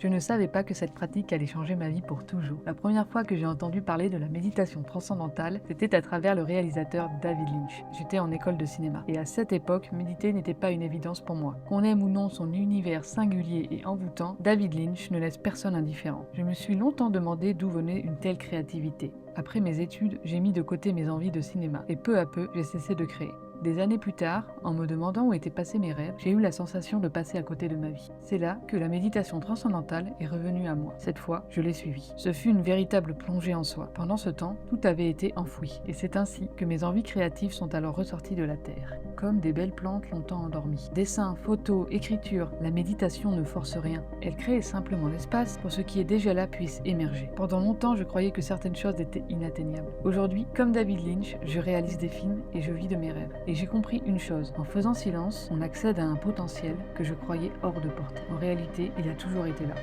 Je ne savais pas que cette pratique allait changer ma vie pour toujours. La première fois que j'ai entendu parler de la méditation transcendantale, c'était à travers le réalisateur David Lynch. J'étais en école de cinéma. Et à cette époque, méditer n'était pas une évidence pour moi. Qu'on aime ou non son univers singulier et envoûtant, David Lynch ne laisse personne indifférent. Je me suis longtemps demandé d'où venait une telle créativité. Après mes études, j'ai mis de côté mes envies de cinéma. Et peu à peu, j'ai cessé de créer. Des années plus tard, en me demandant où étaient passés mes rêves, j'ai eu la sensation de passer à côté de ma vie. C'est là que la méditation transcendantale est revenue à moi. Cette fois, je l'ai suivie. Ce fut une véritable plongée en soi. Pendant ce temps, tout avait été enfoui. Et c'est ainsi que mes envies créatives sont alors ressorties de la terre. Comme des belles plantes longtemps endormies. Dessin, photos, écriture, la méditation ne force rien. Elle crée simplement l'espace pour ce qui est déjà là puisse émerger. Pendant longtemps, je croyais que certaines choses étaient inatteignables. Aujourd'hui, comme David Lynch, je réalise des films et je vis de mes rêves. Et j'ai compris une chose, en faisant silence, on accède à un potentiel que je croyais hors de portée. En réalité, il a toujours été là.